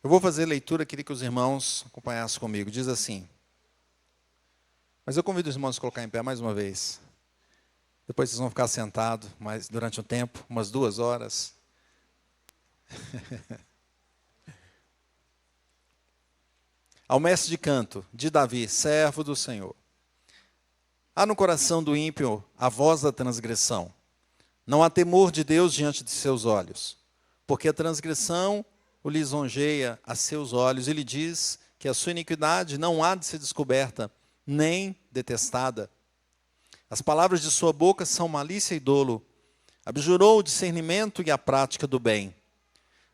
Eu vou fazer leitura, queria que os irmãos acompanhassem comigo. Diz assim, mas eu convido os irmãos a colocar em pé mais uma vez. Depois vocês vão ficar sentados mas durante um tempo, umas 2 horas. Ao mestre de canto, de Davi, servo do Senhor. Há no coração do ímpio a voz da transgressão. Não há temor de Deus diante de seus olhos, porque a transgressão o lisonjeia a seus olhos. Ele diz que a sua iniquidade não há de ser descoberta, nem detestada. As palavras de sua boca são malícia e dolo. Abjurou o discernimento e a prática do bem.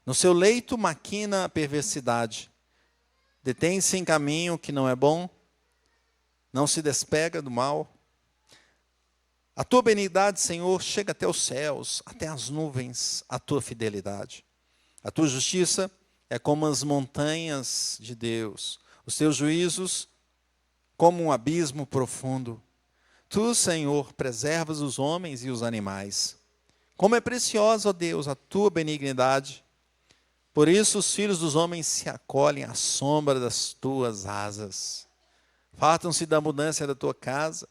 No seu leito maquina a perversidade. Detém-se em caminho que não é bom, não se despega do mal. A tua benignidade, Senhor, chega até os céus, até as nuvens, a tua fidelidade. A tua justiça é como as montanhas de Deus, os teus juízos como um abismo profundo. Tu, Senhor, preservas os homens e os animais. Como é preciosa, ó Deus, a tua benignidade. Por isso os filhos dos homens se acolhem à sombra das tuas asas. Fartam-se da abundância da tua casa,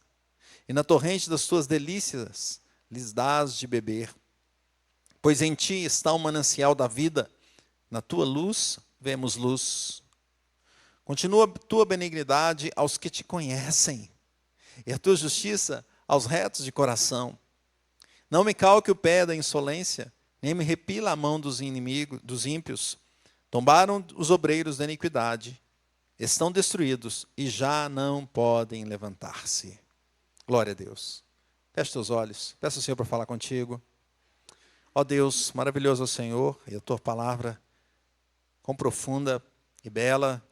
e na torrente das tuas delícias lhes dás de beber. Pois em ti está o manancial da vida, na tua luz vemos luz. Continua a tua benignidade aos que te conhecem, e a tua justiça aos retos de coração. Não me calque o pé da insolência, nem me repila a mão dos inimigos, dos ímpios. Tombaram os obreiros da iniquidade, estão destruídos e já não podem levantar-se. Glória a Deus. Feche teus olhos, peça ao Senhor para falar contigo. Ó Deus, maravilhoso é o Senhor, e a tua palavra, quão profunda e bela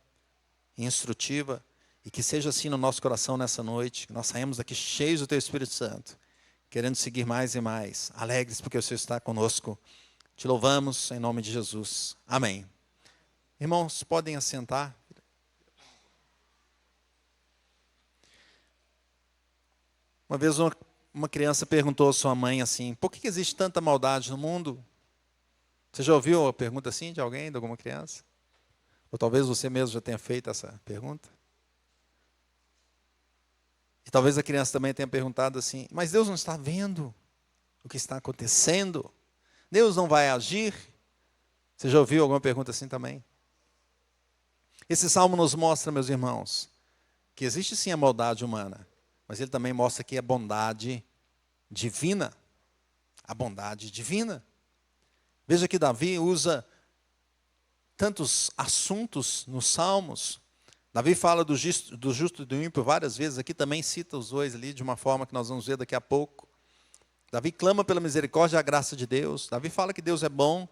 e instrutiva, e que seja assim no nosso coração nessa noite, que nós saímos daqui cheios do teu Espírito Santo, querendo seguir mais e mais, alegres porque o Senhor está conosco. Te louvamos em nome de Jesus. Amém. Irmãos, podem assentar. Uma vez uma criança perguntou à sua mãe assim, por que existe tanta maldade no mundo? Você já ouviu uma pergunta assim de alguém, de alguma criança? Ou talvez você mesmo já tenha feito essa pergunta? E talvez a criança também tenha perguntado assim, mas Deus não está vendo o que está acontecendo? Deus não vai agir? Você já ouviu alguma pergunta assim também? Esse salmo nos mostra, meus irmãos, que existe sim a maldade humana, mas ele também mostra aqui a bondade divina. A bondade divina. Veja que Davi usa tantos assuntos nos salmos. Davi fala do justo e do ímpio várias vezes, aqui também cita os dois ali de uma forma que nós vamos ver daqui a pouco. Davi clama pela misericórdia e a graça de Deus. Davi fala que Deus é bom.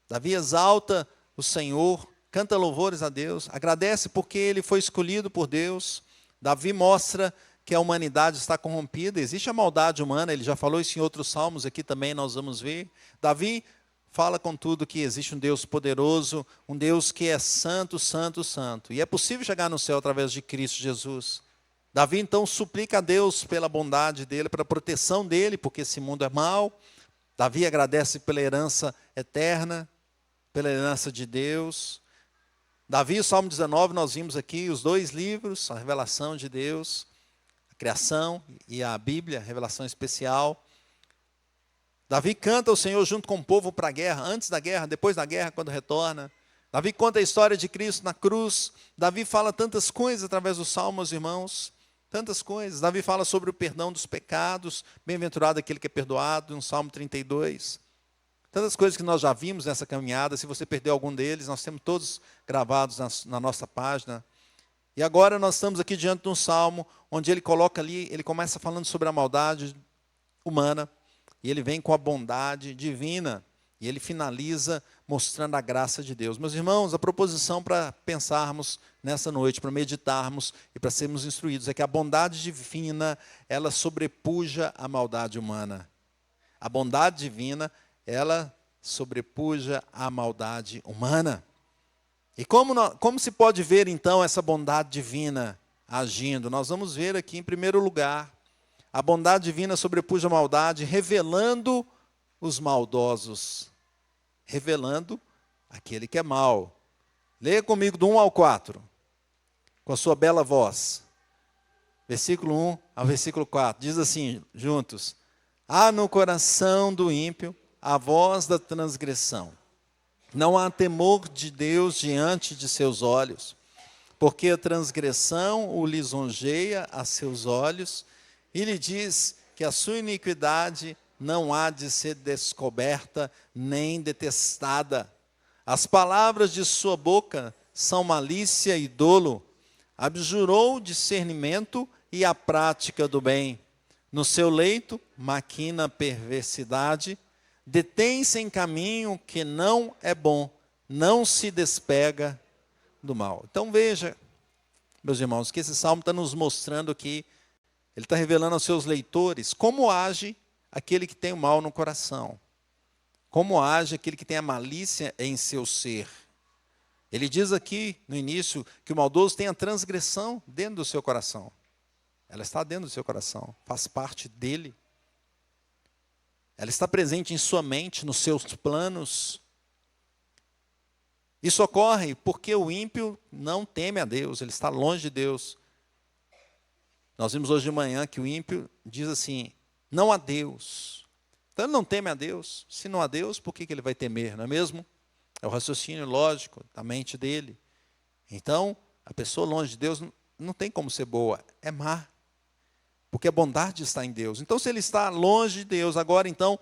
Davi exalta o Senhor, canta louvores a Deus, agradece porque ele foi escolhido por Deus. Davi mostra que a humanidade está corrompida, existe a maldade humana, ele já falou isso em outros salmos, aqui também nós vamos ver. Davi fala, contudo, que existe um Deus poderoso, um Deus que é santo, santo, santo. E é possível chegar no céu através de Cristo Jesus. Davi, então, suplica a Deus pela bondade dele, pela proteção dele, porque esse mundo é mau. Davi agradece pela herança eterna, pela herança de Deus. Davi, o Salmo 19, nós vimos aqui os 2 livros, a revelação de Deus, a criação e a Bíblia, a revelação especial. Davi canta ao Senhor junto com o povo para a guerra, antes da guerra, depois da guerra, quando retorna. Davi conta a história de Cristo na cruz. Davi fala tantas coisas através dos salmos, irmãos. Tantas coisas. Davi fala sobre o perdão dos pecados. Bem-aventurado aquele que é perdoado, no Salmo 32. Tantas coisas que nós já vimos nessa caminhada. Se você perdeu algum deles, nós temos todos gravados na nossa página. E agora nós estamos aqui diante de um salmo, onde ele coloca ali, ele começa falando sobre a maldade humana. E ele vem com a bondade divina. E ele finaliza mostrando a graça de Deus. Meus irmãos, a proposição para pensarmos nessa noite, para meditarmos e para sermos instruídos, é que a bondade divina, ela sobrepuja a maldade humana. A bondade divina, ela sobrepuja a maldade humana. E como se pode ver, então, essa bondade divina agindo? Nós vamos ver aqui, em primeiro lugar, a bondade divina sobrepuja a maldade, revelando os maldosos. Revelando aquele que é mau. Leia comigo do 1 ao 4, com a sua bela voz. Versículo 1 ao versículo 4. Diz assim, juntos. Há no coração do ímpio a voz da transgressão. Não há temor de Deus diante de seus olhos, porque a transgressão o lisonjeia a seus olhos, e lhe diz que a sua iniquidade não há de ser descoberta nem detestada. As palavras de sua boca são malícia e dolo. Abjurou discernimento e a prática do bem. No seu leito maquina perversidade. Detém-se em caminho que não é bom. Não se despega do mal. Então veja, meus irmãos, que esse salmo está nos mostrando aqui, ele está revelando aos seus leitores como age aquele que tem o mal no coração. Como age aquele que tem a malícia em seu ser. Ele diz aqui no início que o maldoso tem a transgressão dentro do seu coração. Ela está dentro do seu coração, faz parte dele. Ela está presente em sua mente, nos seus planos. Isso ocorre porque o ímpio não teme a Deus, ele está longe de Deus. Nós vimos hoje de manhã que o ímpio diz assim, não há Deus. Então ele não teme a Deus. Se não há Deus, por que ele vai temer, não é mesmo? É o raciocínio lógico da mente dele. Então, a pessoa longe de Deus não tem como ser boa, é má. Porque a bondade está em Deus. Então, se ele está longe de Deus, agora então,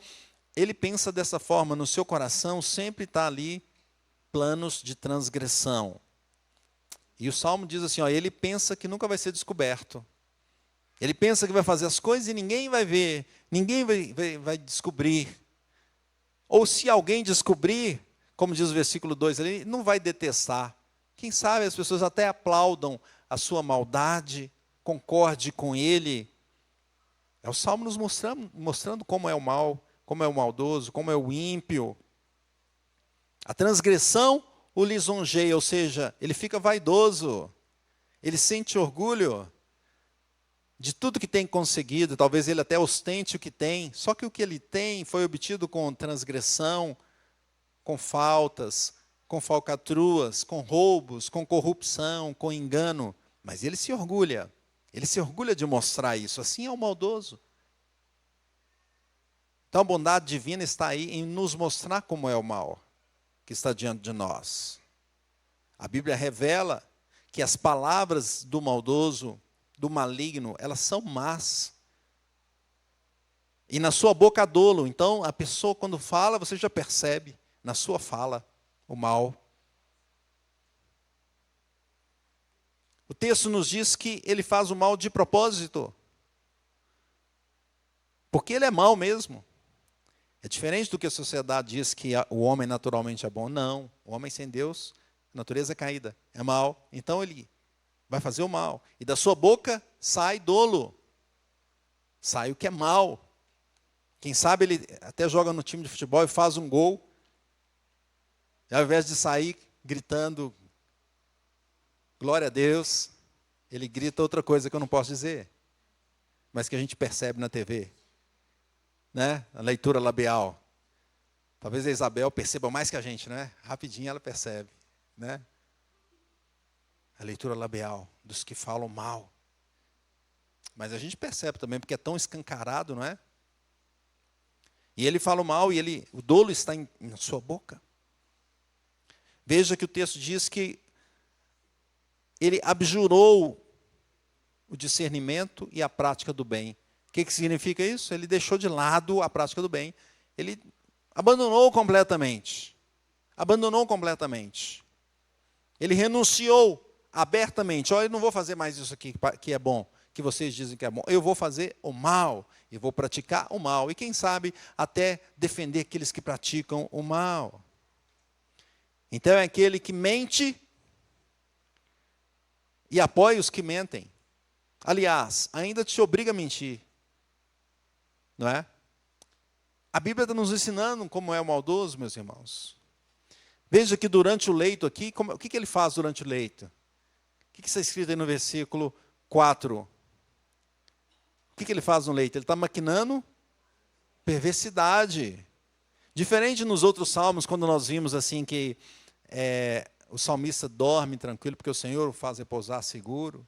ele pensa dessa forma, no seu coração sempre está ali planos de transgressão. E o Salmo diz assim, ó, ele pensa que nunca vai ser descoberto. Ele pensa que vai fazer as coisas e ninguém vai ver, ninguém vai descobrir. Ou se alguém descobrir, como diz o versículo 2, ele não vai detestar. Quem sabe as pessoas até aplaudam a sua maldade, concorde com ele. É o Salmo nos mostrando como é o mal, como é o maldoso, como é o ímpio. A transgressão o lisonjeia, ou seja, ele fica vaidoso, ele sente orgulho de tudo que tem conseguido, talvez ele até ostente o que tem, só que o que ele tem foi obtido com transgressão, com faltas, com falcatruas, com roubos, com corrupção, com engano, mas ele se orgulha de mostrar isso, assim é o maldoso. Então a bondade divina está aí em nos mostrar como é o mal que está diante de nós. A Bíblia revela que as palavras do maldoso, do maligno, elas são más. E na sua boca há dolo. Então, a pessoa quando fala, você já percebe na sua fala o mal. O texto nos diz que ele faz o mal de propósito. Porque ele é mau mesmo. É diferente do que a sociedade diz que o homem naturalmente é bom. Não, o homem sem Deus, a natureza é caída, é mau. Então ele vai fazer o mal. E da sua boca sai dolo. Sai o que é mal. Quem sabe ele até joga no time de futebol e faz um gol. E ao invés de sair gritando, glória a Deus, ele grita outra coisa que eu não posso dizer. Mas que a gente percebe na TV. Né? A leitura labial. Talvez a Isabel perceba mais que a gente, né? Rapidinho ela percebe. Né? A leitura labial dos que falam mal. Mas a gente percebe também, porque é tão escancarado, não é? E ele fala o mal e o dolo está na sua boca. Veja que o texto diz que ele abjurou o discernimento e a prática do bem. O que significa isso? Ele deixou de lado a prática do bem. Ele abandonou completamente. Abandonou completamente. Ele renunciou abertamente. Olha, eu não vou fazer mais isso aqui que é bom, que vocês dizem que é bom. Eu vou fazer o mal. Eu vou praticar o mal. E quem sabe até defender aqueles que praticam o mal. Então é aquele que mente e apoia os que mentem. Aliás, ainda te obriga a mentir. Não é? A Bíblia está nos ensinando como é o maldoso, meus irmãos. Veja que durante o leito aqui, o que ele faz durante o leito? O que está escrito aí no versículo 4? O que ele faz no leito? Ele está maquinando perversidade. Diferente nos outros salmos, quando nós vimos assim que o salmista dorme tranquilo porque o Senhor o faz repousar seguro,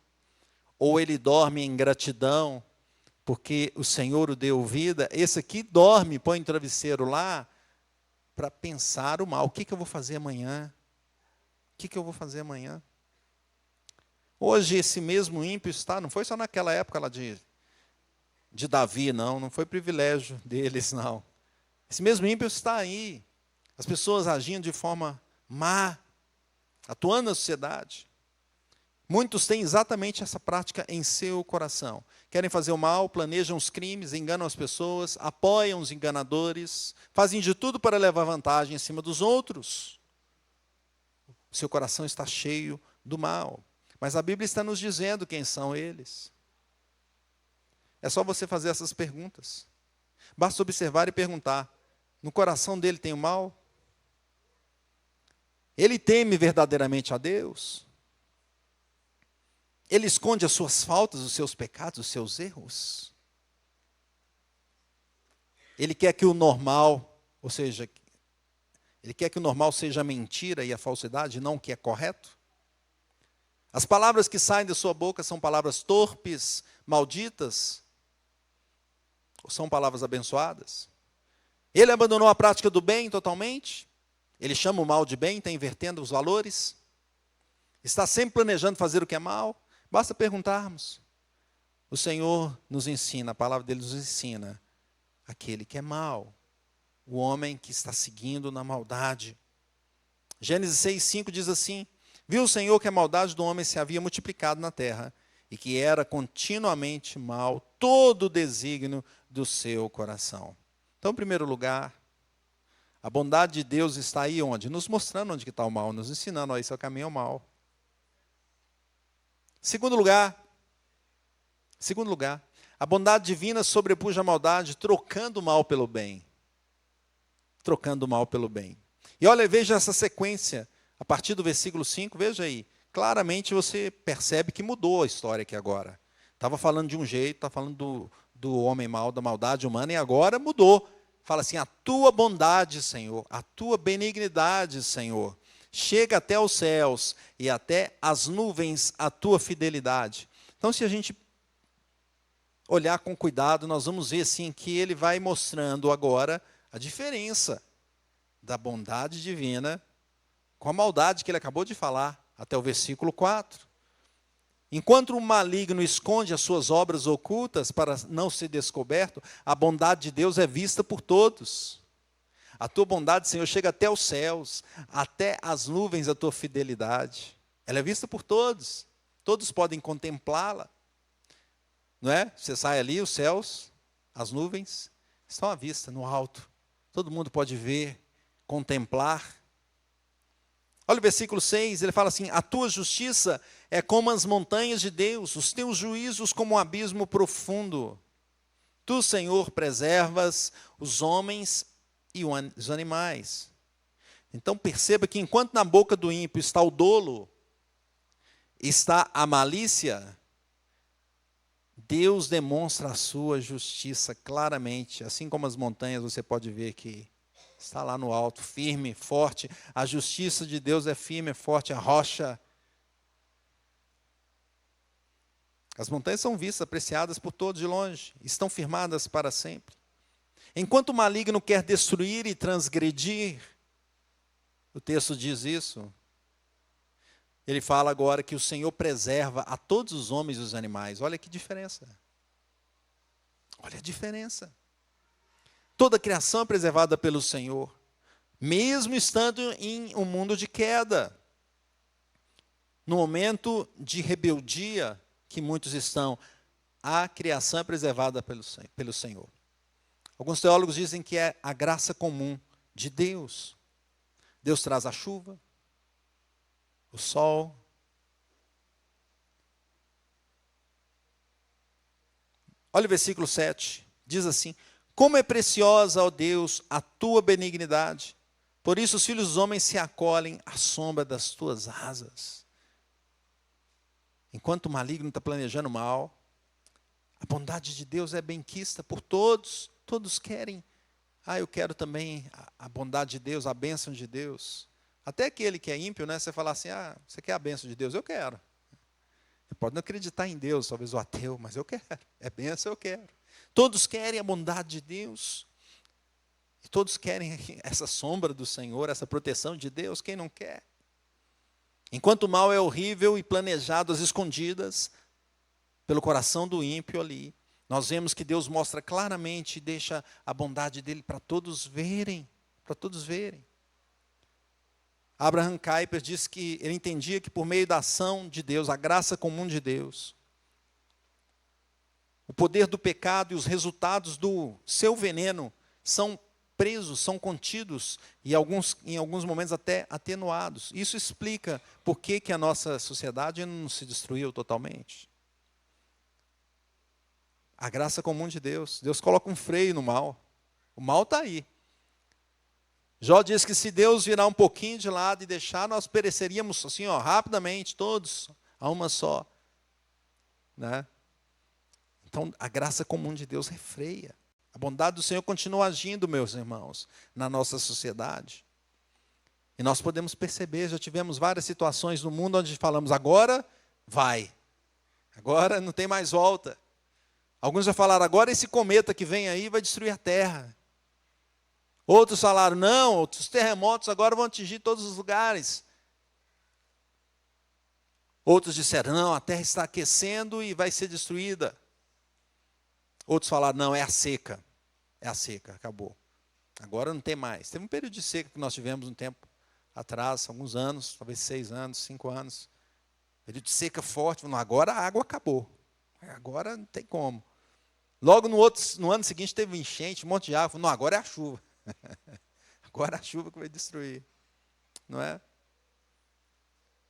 ou ele dorme em gratidão porque o Senhor o deu vida. Esse aqui dorme, põe o travesseiro lá para pensar o mal. O que eu vou fazer amanhã? O que eu vou fazer amanhã? Hoje esse mesmo ímpio está, não foi só naquela época lá de Davi, não foi privilégio deles, não. Esse mesmo ímpio está aí. As pessoas agindo de forma má, atuando na sociedade. Muitos têm exatamente essa prática em seu coração. Querem fazer o mal, planejam os crimes, enganam as pessoas, apoiam os enganadores, fazem de tudo para levar vantagem em cima dos outros. O seu coração está cheio do mal. Mas a Bíblia está nos dizendo quem são eles. É só você fazer essas perguntas. Basta observar e perguntar: no coração dele tem o mal? Ele teme verdadeiramente a Deus? Ele esconde as suas faltas, os seus pecados, os seus erros? Ele quer que o normal, ou seja, ele quer que o normal seja a mentira e a falsidade, não o que é correto? As palavras que saem da sua boca são palavras torpes, malditas? Ou são palavras abençoadas? Ele abandonou a prática do bem totalmente? Ele chama o mal de bem, está invertendo os valores? Está sempre planejando fazer o que é mal? Basta perguntarmos. O Senhor nos ensina, a palavra dele nos ensina, aquele que é mau, o homem que está seguindo na maldade. Gênesis 6:5 diz assim: viu o Senhor que a maldade do homem se havia multiplicado na terra, e que era continuamente mal todo o desígnio do seu coração. Então, em primeiro lugar, a bondade de Deus está aí onde? Nos mostrando onde está o mal, nos ensinando, esse é o caminho ao mal. Segundo lugar, a bondade divina sobrepuja a maldade, trocando o mal pelo bem. Trocando o mal pelo bem. E olha, veja essa sequência, a partir do versículo 5, veja aí. Claramente você percebe que mudou a história aqui agora. Estava falando de um jeito, estava falando do homem mau, da maldade humana, e agora mudou. Fala assim: a tua bondade, Senhor, a tua benignidade, Senhor, chega até os céus e até as nuvens a tua fidelidade. Então, se a gente olhar com cuidado, nós vamos ver assim que ele vai mostrando agora a diferença da bondade divina com a maldade que ele acabou de falar, até o versículo 4. Enquanto o maligno esconde as suas obras ocultas para não ser descoberto, a bondade de Deus é vista por todos. A tua bondade, Senhor, chega até os céus, até as nuvens a tua fidelidade. Ela é vista por todos. Todos podem contemplá-la. Não é? Você sai ali, os céus, as nuvens, estão à vista, no alto. Todo mundo pode ver, contemplar. Olha o versículo 6, ele fala assim: a tua justiça é como as montanhas de Deus, os teus juízos como um abismo profundo. Tu, Senhor, preservas os homens e os animais. Então perceba que enquanto na boca do ímpio está o dolo, está a malícia, Deus demonstra a sua justiça claramente. Assim como as montanhas, você pode ver que está lá no alto, firme, forte. A justiça de Deus é firme, é forte, a rocha. As montanhas são vistas, apreciadas por todos de longe, estão firmadas para sempre. Enquanto o maligno quer destruir e transgredir, o texto diz isso, ele fala agora que o Senhor preserva a todos os homens e os animais. Olha que diferença. Olha a diferença. Toda a criação é preservada pelo Senhor, mesmo estando em um mundo de queda. No momento de rebeldia que muitos estão, a criação é preservada pelo Senhor. Alguns teólogos dizem que é a graça comum de Deus. Deus traz a chuva, o sol. Olha o versículo 7, diz assim: como é preciosa, ó Deus, a tua benignidade, por isso os filhos dos homens se acolhem à sombra das tuas asas. Enquanto o maligno está planejando mal, a bondade de Deus é benquista por todos. Todos querem. Eu quero também a bondade de Deus, a bênção de Deus. Até aquele que é ímpio, né? Você fala assim, você quer a bênção de Deus? Eu quero. Você pode não acreditar em Deus, talvez o ateu, mas eu quero. É bênção, eu quero. Todos querem a bondade de Deus. E todos querem essa sombra do Senhor, essa proteção de Deus. Quem não quer? Enquanto o mal é horrível e planejado às escondidas pelo coração do ímpio ali, nós vemos que Deus mostra claramente e deixa a bondade dele para todos verem. Para todos verem. Abraham Kuyper diz que ele entendia que por meio da ação de Deus, a graça comum de Deus, o poder do pecado e os resultados do seu veneno são presos, são contidos e em alguns momentos até atenuados. Isso explica por que a nossa sociedade não se destruiu totalmente. A graça comum de Deus, Deus coloca um freio no mal. O mal está aí. Jó diz que se Deus virar um pouquinho de lado e deixar, nós pereceríamos assim, rapidamente, todos, a uma só. Né? Então, a graça comum de Deus refreia. A bondade do Senhor continua agindo, meus irmãos, na nossa sociedade. E nós podemos perceber, já tivemos várias situações no mundo onde falamos, agora vai. Agora não tem mais volta. Alguns já falaram, agora esse cometa que vem aí vai destruir a terra. Outros falaram, não, os terremotos agora vão atingir todos os lugares. Outros disseram, não, a terra está aquecendo e vai ser destruída. Outros falaram, não, é a seca, acabou. Agora não tem mais. Teve um período de seca que nós tivemos um tempo atrás, alguns anos, talvez 6 anos, 5 anos. Período de seca forte, não, agora a água acabou. Agora não tem como. Logo no ano seguinte teve enchente, um monte de água, não, agora é a chuva. Agora a chuva que vai destruir, não é?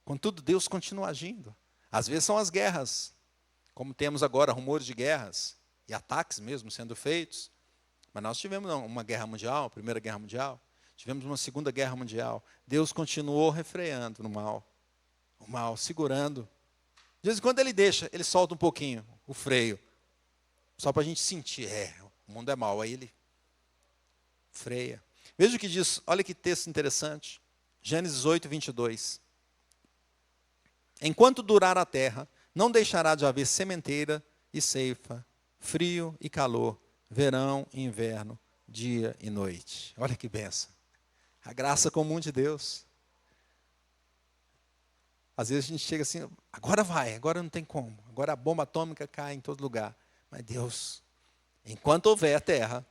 Contudo, Deus continua agindo. Às vezes são as guerras, como temos agora rumores de guerras e ataques mesmo sendo feitos. Mas nós tivemos uma guerra mundial, Primeira Guerra Mundial, tivemos uma Segunda Guerra Mundial. Deus continuou refreando no mal, o mal segurando. De vez em quando ele solta um pouquinho o freio, só para a gente sentir, o mundo é mau, aí ele freia. Veja o que diz, olha que texto interessante. Gênesis 8, 22. Enquanto durar a terra, não deixará de haver sementeira e ceifa, frio e calor, verão e inverno, dia e noite. Olha que benção. A graça comum de Deus. Às vezes a gente chega assim, agora vai, agora não tem como. Agora a bomba atômica cai em todo lugar. Mas Deus, enquanto houver terra,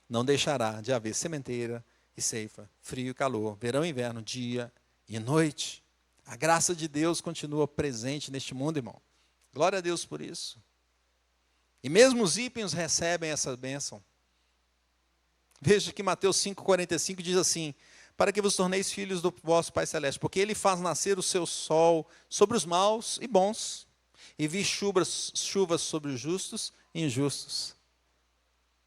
não deixará de haver sementeira e ceifa, frio e calor, verão e inverno, dia e noite. A graça de Deus continua presente neste mundo, irmão. Glória a Deus por isso. E mesmo os ímpios recebem essa bênção. Veja que Mateus 5,45 diz assim, para que vos torneis filhos do vosso Pai Celeste, porque Ele faz nascer o seu sol sobre os maus e bons, e vi chuvas sobre os justos e injustos.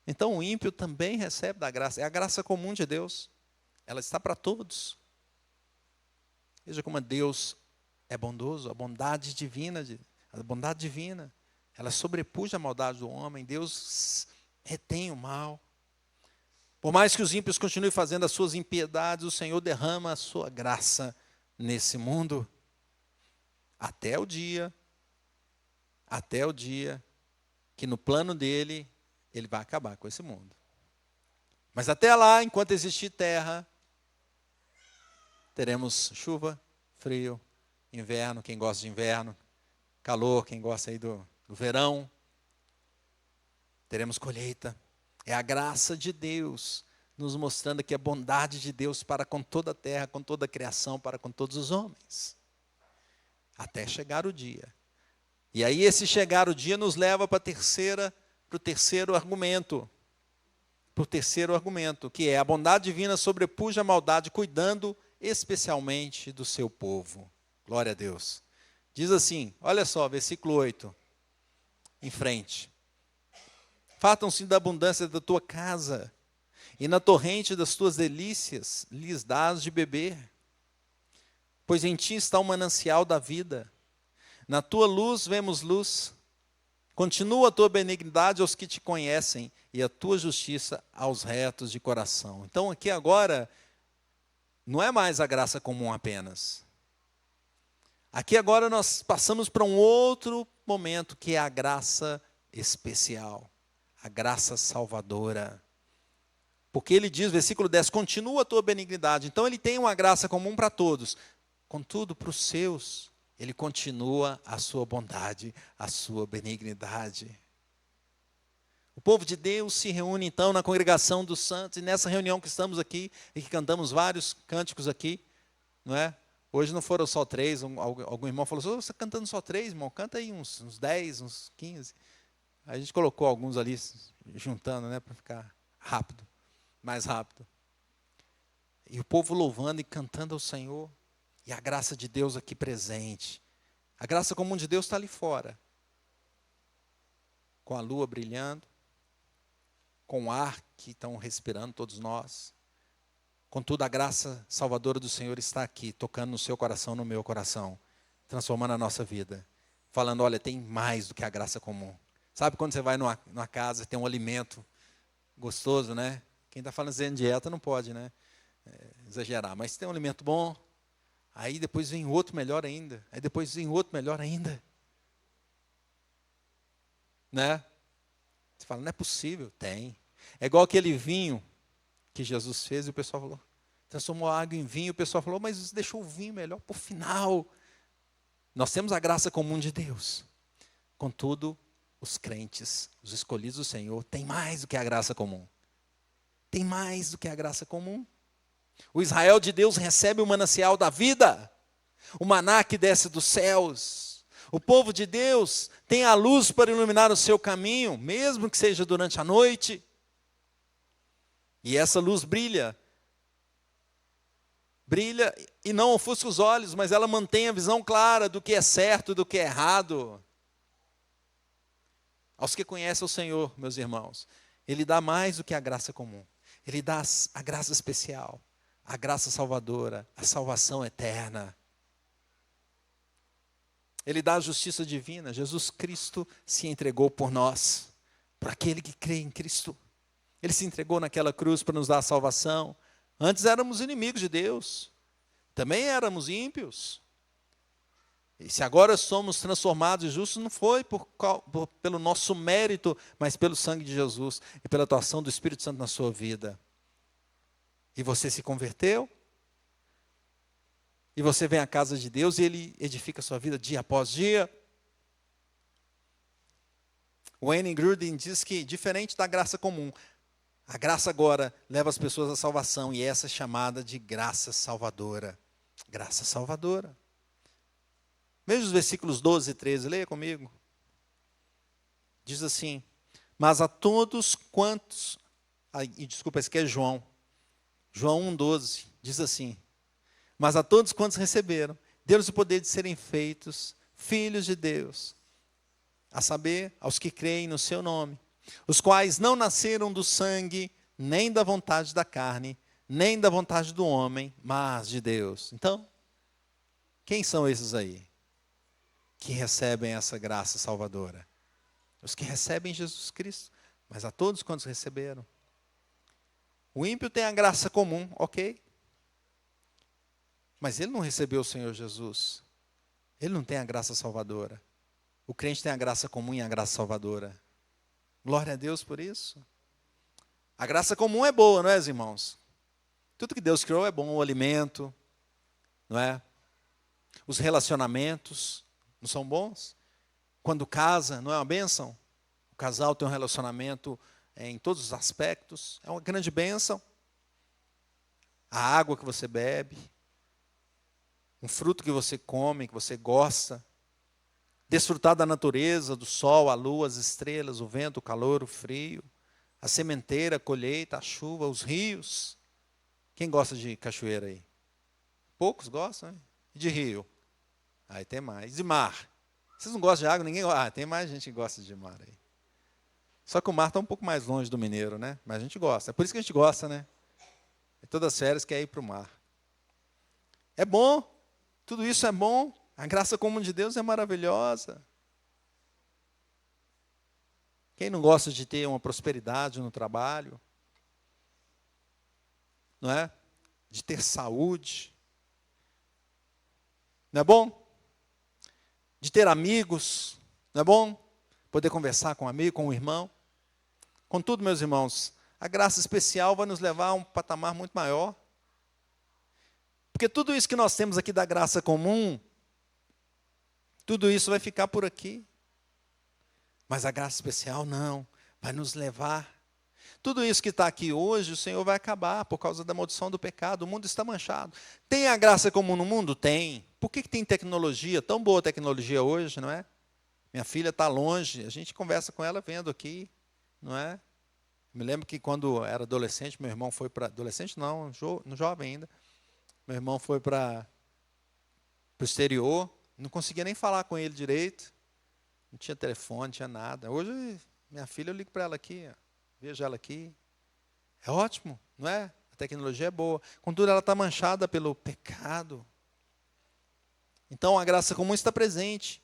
Então o ímpio também recebe da graça. É a graça comum de Deus. Ela está para todos. Veja como Deus é bondoso. A bondade divina, ela sobrepuja a maldade do homem. Deus retém o mal. Por mais que os ímpios continuem fazendo as suas impiedades, o Senhor derrama a sua graça nesse mundo. Até o dia que no plano dele, Ele vai acabar com esse mundo. Mas até lá, enquanto existir terra, teremos chuva, frio, inverno, quem gosta de inverno, calor, quem gosta aí do verão. Teremos colheita. É a graça de Deus nos mostrando aqui a bondade de Deus para com toda a terra, com toda a criação, para com todos os homens. Até chegar o dia. E aí esse chegar o dia nos leva para o terceiro argumento. Para o terceiro argumento, que é a bondade divina sobrepuja a maldade, cuidando especialmente do seu povo. Glória a Deus. Diz assim, olha só, versículo 8, em frente. Fartam-se da abundância da tua casa, e na torrente das tuas delícias lhes dás de beber. Pois em ti está o manancial da vida. Na tua luz vemos luz. Continua a tua benignidade aos que te conhecem, e a tua justiça aos retos de coração. Então aqui agora, Não é mais a graça comum apenas. Aqui agora nós passamos para um outro momento, que é a graça especial, a graça salvadora. Porque ele diz, versículo 10, continua a tua benignidade. Então ele tem uma graça comum para todos. Contudo, para os seus, ele continua a sua bondade, a sua benignidade. O povo de Deus se reúne então na congregação dos santos, e nessa reunião que estamos aqui, e que cantamos vários cânticos aqui, não é? Hoje não foram só 3, algum irmão falou, você está cantando só 3, irmão? Canta aí uns 10, uns 15. A gente colocou alguns ali, juntando, né, para ficar rápido, mais rápido. E o povo louvando e cantando ao Senhor, e a graça de Deus aqui presente. A graça comum de Deus está ali fora, com a lua brilhando, com o ar que estão respirando todos nós. Contudo, a graça salvadora do Senhor está aqui, tocando no seu coração, no meu coração, transformando a nossa vida. Falando, olha, tem mais do que a graça comum. Sabe quando você vai numa casa, tem um alimento gostoso, né? Quem está fazendo dieta não pode, né? Exagerar, mas tem um alimento bom, aí depois vem outro melhor ainda, aí depois vem outro melhor ainda. Né? Você fala, não é possível. Tem. É igual aquele vinho que Jesus fez e o pessoal falou, transformou a água em vinho, o pessoal falou, mas deixou o vinho melhor para o final. Nós temos a graça comum de Deus. Contudo, os crentes, os escolhidos do Senhor, têm mais do que a graça comum. Tem mais do que a graça comum. O Israel de Deus recebe o manancial da vida, o maná que desce dos céus. O povo de Deus tem a luz para iluminar o seu caminho, mesmo que seja durante a noite. E essa luz brilha. Brilha e não ofusca os olhos, mas ela mantém a visão clara do que é certo e do que é errado. Aos que conhecem o Senhor, meus irmãos, Ele dá mais do que a graça comum. Ele dá a graça especial, a graça salvadora, a salvação eterna. Ele dá a justiça divina. Jesus Cristo se entregou por nós, por aquele que crê em Cristo. Ele se entregou naquela cruz para nos dar a salvação. Antes éramos inimigos de Deus, também éramos ímpios. E se agora somos transformados e justos, não foi pelo nosso mérito, mas pelo sangue de Jesus e pela atuação do Espírito Santo na sua vida. E você se converteu? E você vem à casa de Deus e Ele edifica a sua vida dia após dia. Wayne Grudem diz que, diferente da graça comum, a graça agora leva as pessoas à salvação, e essa é chamada de graça salvadora. Graça salvadora. Veja os versículos 12 e 13, leia comigo. Diz assim, mas a todos quantos... desculpa, esse aqui é João. João 1,12, diz assim, mas a todos quantos receberam, deu-lhes o poder de serem feitos filhos de Deus, a saber, aos que creem no seu nome, os quais não nasceram do sangue, nem da vontade da carne, nem da vontade do homem, mas de Deus. Então, quem são esses aí que recebem essa graça salvadora? Os que recebem Jesus Cristo, mas a todos quantos receberam. O ímpio tem a graça comum, ok? Mas ele não recebeu o Senhor Jesus. Ele não tem a graça salvadora. O crente tem a graça comum e a graça salvadora. Glória a Deus por isso. A graça comum é boa, não é, irmãos? Tudo que Deus criou é bom, o alimento, não é? Os relacionamentos não são bons? Quando casa, não é uma bênção? O casal tem um relacionamento em todos os aspectos, é uma grande bênção. A água que você bebe, um fruto que você come, que você gosta, desfrutar da natureza, do sol, a lua, as estrelas, o vento, o calor, o frio, a sementeira, a colheita, a chuva, os rios. Quem gosta de cachoeira aí? Poucos gostam, né? E de rio? Aí tem mais. E de mar? Vocês não gostam de água? Ninguém gosta. Ah, tem mais gente que gosta de mar aí. Só que o mar está um pouco mais longe do mineiro, né? Mas a gente gosta. É por isso que a gente gosta, né? Todas as férias quer ir para o mar. É bom. Tudo isso é bom. A graça comum de Deus é maravilhosa. Quem não gosta de ter uma prosperidade no trabalho? Não é? de ter saúde. Não é bom? De ter amigos, não é bom? Poder conversar com um amigo, com um irmão. Contudo, meus irmãos, a graça especial vai nos levar a um patamar muito maior. Porque tudo isso que nós temos aqui da graça comum, tudo isso vai ficar por aqui. Mas a graça especial não, vai nos levar. Tudo isso que está aqui hoje, o Senhor vai acabar por causa da maldição do pecado. O mundo está manchado. Tem a graça comum no mundo? Tem. Por que tem tecnologia? Tão boa tecnologia hoje, não é? Minha filha está longe, a gente conversa com ela vendo aqui, não é? Me lembro que quando era adolescente, meu irmão foi para... Adolescente não, jovem ainda. Meu irmão foi para o exterior, não conseguia nem falar com ele direito. Não tinha telefone, não tinha nada. Hoje, minha filha, eu ligo para ela aqui, ó, vejo ela aqui. É ótimo, não é? A tecnologia é boa. Contudo, ela está manchada pelo pecado. Então, a graça comum está presente,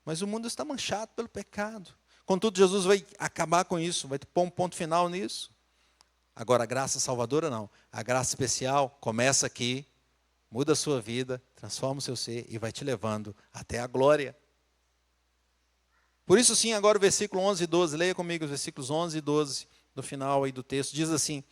mas o mundo está manchado pelo pecado. Contudo, Jesus vai acabar com isso, vai pôr um ponto final nisso. Agora, a graça salvadora não. A graça especial começa aqui, muda a sua vida, transforma o seu ser e vai te levando até a glória. Por isso sim, agora o versículo 11 e 12, leia comigo os versículos 11 e 12 do final aí do texto, diz assim: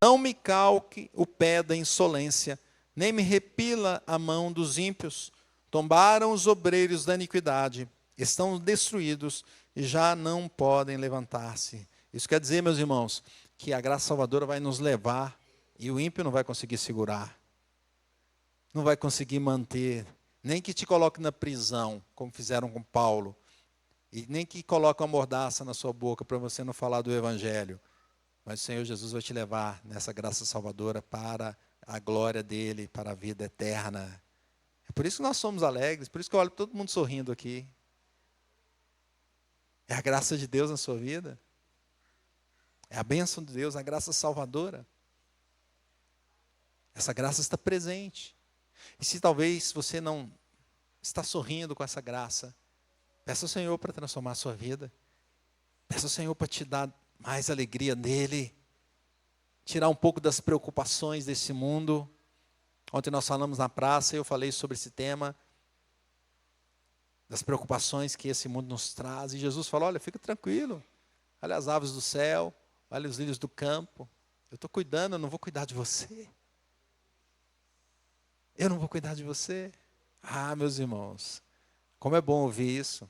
não me calque o pé da insolência, nem me repila a mão dos ímpios. Tombaram os obreiros da iniquidade, estão destruídos e já não podem levantar-se. Isso quer dizer, meus irmãos, que a graça salvadora vai nos levar e o ímpio não vai conseguir segurar. Não vai conseguir manter, nem que te coloque na prisão, como fizeram com Paulo, e nem que coloque uma mordaça na sua boca para você não falar do Evangelho. Mas o Senhor Jesus vai te levar nessa graça salvadora para a glória dele, para a vida eterna. É por isso que nós somos alegres, por isso que eu olho todo mundo sorrindo aqui. É a graça de Deus na sua vida. É a bênção de Deus, a graça salvadora. Essa graça está presente. E se talvez você não está sorrindo com essa graça, peça ao Senhor para transformar a sua vida. Peça ao Senhor para te dar mais alegria nele. Tirar um pouco das preocupações desse mundo. Ontem nós falamos na praça e eu falei sobre esse tema. Das preocupações que esse mundo nos traz. E Jesus falou, olha, fica tranquilo. Olha as aves do céu, olha os lírios do campo. Eu estou cuidando, eu não vou cuidar de você. Eu não vou cuidar de você. Ah, meus irmãos, como é bom ouvir isso.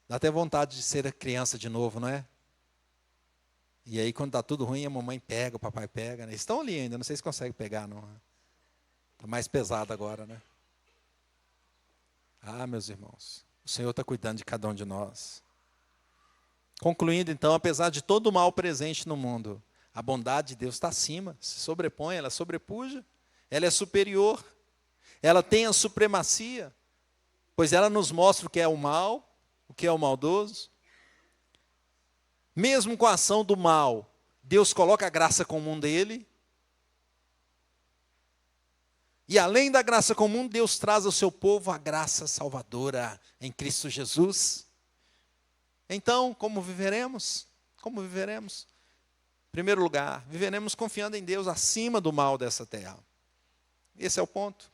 Dá até vontade de ser criança de novo, não é? E aí, quando está tudo ruim, a mamãe pega, o papai pega. Né? Eles estão ali ainda, não sei se consegue pegar, não. Está mais pesado agora, né? Ah, meus irmãos, o Senhor está cuidando de cada um de nós. Concluindo, então, apesar de todo o mal presente no mundo, a bondade de Deus está acima, se sobrepõe, ela sobrepuja, ela é superior, ela tem a supremacia, pois ela nos mostra o que é o mal, o que é o maldoso. Mesmo com a ação do mal, Deus coloca a graça comum dele. E além da graça comum, Deus traz ao seu povo a graça salvadora em Cristo Jesus. Então, como viveremos? Como viveremos? Em primeiro lugar, viveremos confiando em Deus acima do mal dessa terra. Esse é o ponto.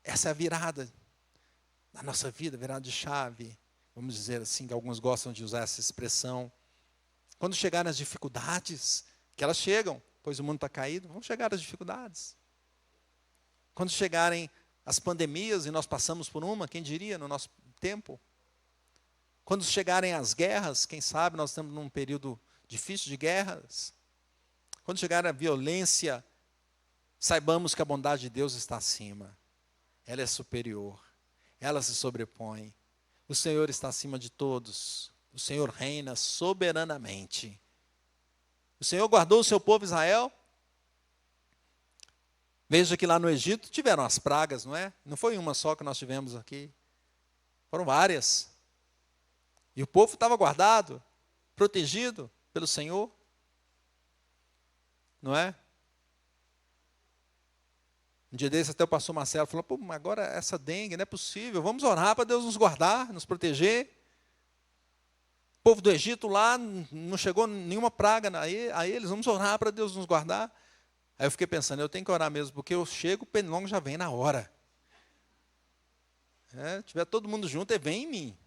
Essa é a virada da nossa vida, virada de chave. Vamos dizer assim, que alguns gostam de usar essa expressão. Quando chegarem as dificuldades, que elas chegam, pois o mundo está caído, vão chegar as dificuldades. Quando chegarem as pandemias, e nós passamos por uma, quem diria, no nosso tempo. Quando chegarem as guerras, quem sabe nós estamos num período difícil de guerras. Quando chegar a violência, saibamos que a bondade de Deus está acima. Ela é superior. Ela se sobrepõe. O Senhor está acima de todos. O Senhor reina soberanamente. O Senhor guardou o seu povo Israel. Veja que lá no Egito tiveram as pragas, não é? Não foi uma só que nós tivemos aqui. Foram várias. E o povo estava guardado, protegido pelo Senhor. Não é? Um dia desse até o pastor Marcelo falou, pô, agora essa dengue não é possível. Vamos orar para Deus nos guardar, nos proteger. O povo do Egito lá, não chegou nenhuma praga a eles. Vamos orar para Deus nos guardar. Aí eu fiquei pensando, eu tenho que orar mesmo, porque eu chego, o pernilongo já vem na hora. Tiver todo mundo junto, ele vem em mim.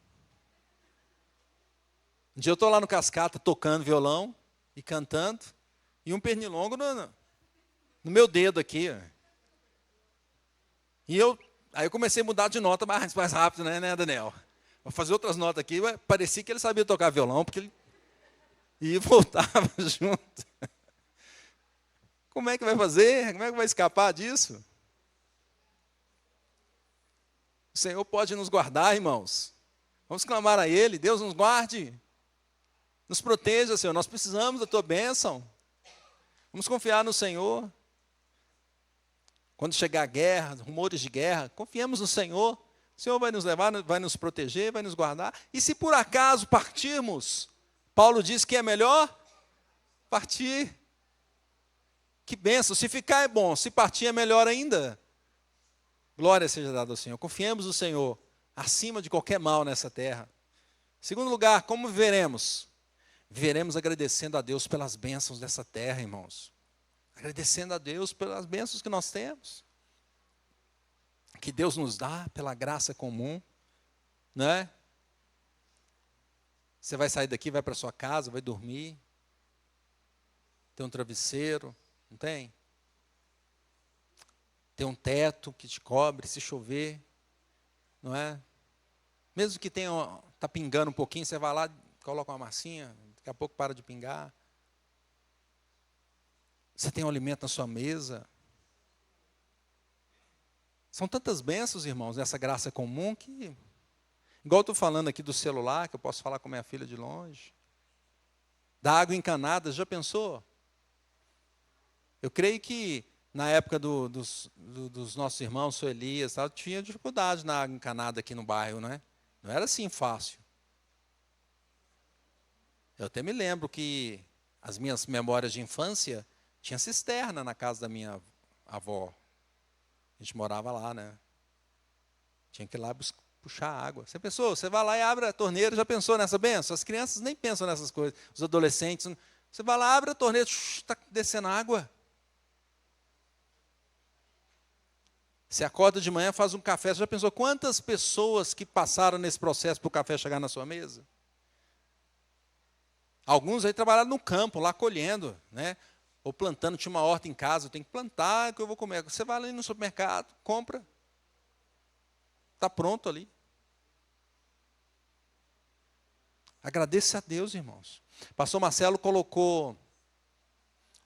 Um dia eu estou lá no Cascata, tocando violão e cantando, e um pernilongo no meu dedo aqui. Aí eu comecei a mudar de nota mais rápido, né, Daniel? Vou fazer outras notas aqui, parecia que ele sabia tocar violão, porque ele ia e voltava junto. Como é que vai fazer? Como é que vai escapar disso? O Senhor pode nos guardar, irmãos. Vamos clamar a Ele, Deus nos guarde. Nos proteja, Senhor, nós precisamos da Tua bênção. Vamos confiar no Senhor. Quando chegar a guerra, rumores de guerra, confiemos no Senhor. O Senhor vai nos levar, vai nos proteger, vai nos guardar. E se por acaso partirmos, Paulo diz que é melhor partir. Que bênção. Se ficar é bom, se partir é melhor ainda. Glória seja dada ao Senhor. Confiemos no Senhor, acima de qualquer mal nessa terra. Segundo lugar, como viveremos? Viveremos agradecendo a Deus pelas bênçãos dessa terra, irmãos. Agradecendo a Deus pelas bênçãos que nós temos. Que Deus nos dá pela graça comum. Né? Você vai sair daqui, vai para sua casa, vai dormir. Tem um travesseiro, não tem? Tem um teto que te cobre, se chover. Não é? Mesmo que está pingando um pouquinho, você vai lá, coloca uma massinha, daqui a pouco para de pingar. Você tem um alimento na sua mesa. São tantas bênçãos, irmãos, nessa graça comum que... Igual eu estou falando aqui do celular, que eu posso falar com minha filha de longe. Da água encanada, já pensou? Eu creio que na época dos nossos irmãos, o Elias, tinha dificuldade na água encanada aqui no bairro, né? Não era assim fácil. Eu até me lembro que as minhas memórias de infância, tinha cisterna na casa da minha avó. A gente morava lá, né? Tinha que ir lá puxar água. Você pensou? Você vai lá e abre a torneira, já pensou nessa bênção? As crianças nem pensam nessas coisas. Os adolescentes, você vai lá, abre a torneira, está descendo água. Você acorda de manhã, faz um café. Você já pensou quantas pessoas que passaram nesse processo para o café chegar na sua mesa? Alguns aí trabalharam no campo, lá colhendo, né? Ou plantando, tinha uma horta em casa, eu tenho que plantar, que eu vou comer. Você vai ali no supermercado, compra. Está pronto ali. Agradeça a Deus, irmãos. Pastor Marcelo colocou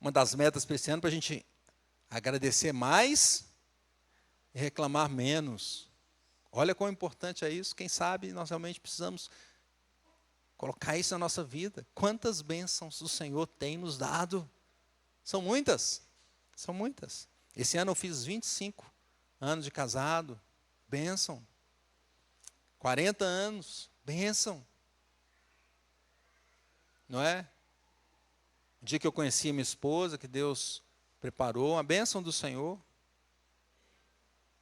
uma das metas para esse ano para a gente agradecer mais e reclamar menos. Olha quão importante é isso. Quem sabe nós realmente precisamos colocar isso na nossa vida. Quantas bênçãos o Senhor tem nos dado. São muitas. São muitas. Esse ano eu fiz 25 anos de casado. Bênção. 40 anos. Bênção. Não é? O dia que eu conheci minha esposa, que Deus preparou, a bênção do Senhor.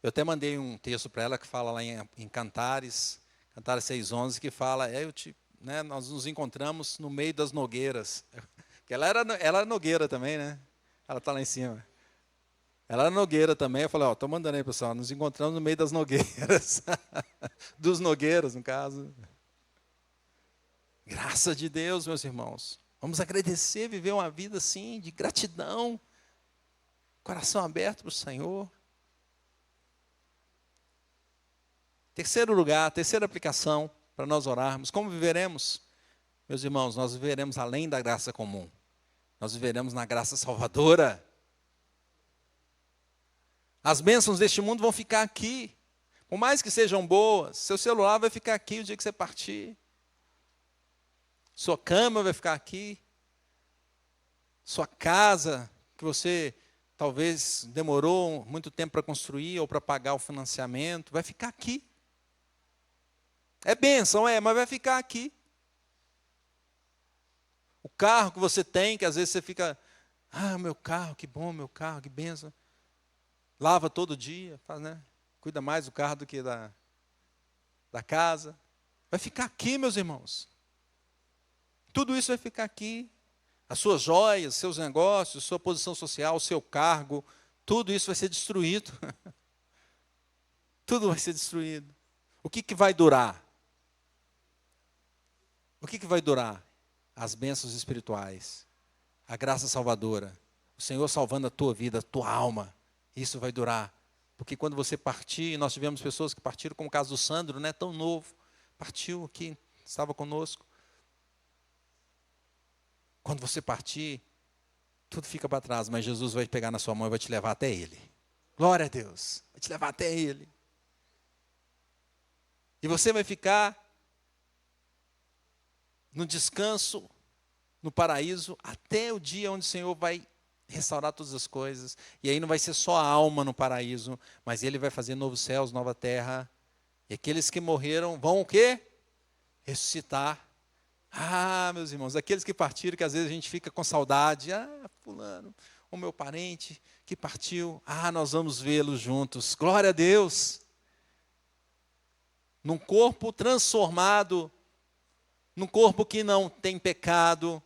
Eu até mandei um texto para ela que fala lá em Cantares 6:11, que fala, nós nos encontramos no meio das nogueiras. Porque ela era nogueira também, né? Ela está lá em cima. Ela era nogueira também. Eu falei, estou mandando aí, pessoal, nos encontramos no meio das nogueiras. Dos nogueiros, no caso. Graça de Deus, meus irmãos. Vamos agradecer, viver uma vida assim, de gratidão. Coração aberto para o Senhor. Terceiro lugar, terceira aplicação para nós orarmos. Como viveremos? Meus irmãos, nós viveremos além da graça comum. Nós viveremos na graça salvadora. As bênçãos deste mundo vão ficar aqui. Por mais que sejam boas, seu celular vai ficar aqui o dia que você partir. Sua cama vai ficar aqui. Sua casa, que você talvez demorou muito tempo para construir ou para pagar o financiamento, vai ficar aqui. É bênção, mas vai ficar aqui. O carro que você tem, que às vezes você fica, meu carro, que bom, meu carro, que bênção. Lava todo dia, faz, né? Cuida mais do carro do que da casa. Vai ficar aqui, meus irmãos. Tudo isso vai ficar aqui. As suas joias, seus negócios, sua posição social, seu cargo, tudo isso vai ser destruído. Tudo vai ser destruído. O que vai durar? O que vai durar? As bênçãos espirituais, a graça salvadora, o Senhor salvando a tua vida, a tua alma. Isso vai durar. Porque quando você partir, nós tivemos pessoas que partiram, como o caso do Sandro, né, tão novo, partiu aqui, estava conosco. Quando você partir, tudo fica para trás, mas Jesus vai pegar na sua mão e vai te levar até Ele. Glória a Deus, vai te levar até Ele. E você vai ficar no descanso, no paraíso, até o dia onde o Senhor vai restaurar todas as coisas. E aí não vai ser só a alma no paraíso, mas Ele vai fazer novos céus, nova terra. E aqueles que morreram vão o quê? Ressuscitar. Ah, meus irmãos, aqueles que partiram, que às vezes a gente fica com saudade. Ah, fulano, o meu parente que partiu. Ah, nós vamos vê-los juntos. Glória a Deus. Num corpo transformado, num corpo que não tem pecado,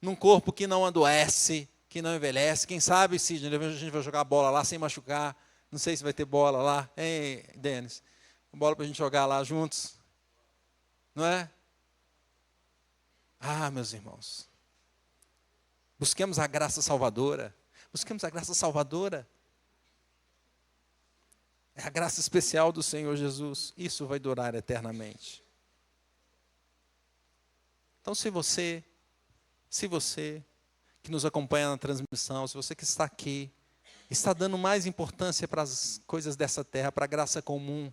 num corpo que não adoece, que não envelhece. Quem sabe, Sidney, a gente vai jogar bola lá sem machucar. Não sei se vai ter bola lá. Hein, Denis? Bola para a gente jogar lá juntos. Não é? Ah, meus irmãos. Busquemos a graça salvadora. Busquemos a graça salvadora. É a graça especial do Senhor Jesus. Isso vai durar eternamente. Então, se você que nos acompanha na transmissão, se você que está aqui, está dando mais importância para as coisas dessa terra, para a graça comum,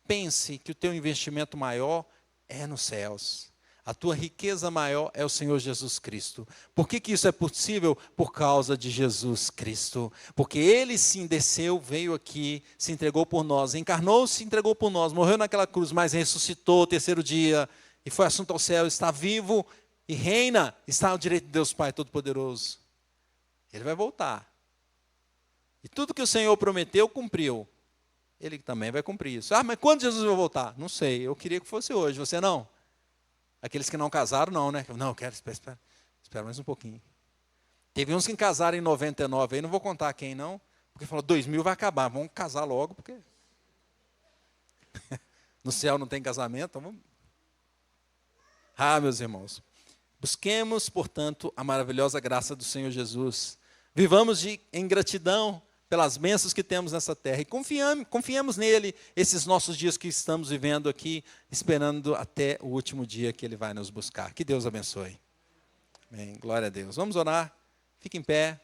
pense que o teu investimento maior é nos céus. A tua riqueza maior é o Senhor Jesus Cristo. Por que isso é possível? Por causa de Jesus Cristo. Porque Ele sim desceu, veio aqui, se entregou por nós, encarnou, se entregou por nós, morreu naquela cruz, mas ressuscitou o terceiro dia, e foi assunto ao céu, está vivo e reina, está ao direito de Deus Pai Todo-Poderoso. Ele vai voltar. E tudo que o Senhor prometeu, cumpriu. Ele também vai cumprir isso. Ah, mas quando Jesus vai voltar? Não sei, eu queria que fosse hoje, você não? Aqueles que não casaram, não, né? Não, quero, espera mais um pouquinho. Teve uns que casaram em 99, aí não vou contar quem não, porque falou, 2000 vai acabar, vamos casar logo, porque no céu não tem casamento, então vamos. Ah, meus irmãos, busquemos, portanto, a maravilhosa graça do Senhor Jesus. Vivamos em gratidão pelas bênçãos que temos nessa terra. E confiemos nele esses nossos dias que estamos vivendo aqui, esperando até o último dia que ele vai nos buscar. Que Deus abençoe. Amém. Glória a Deus. Vamos orar. Fique em pé.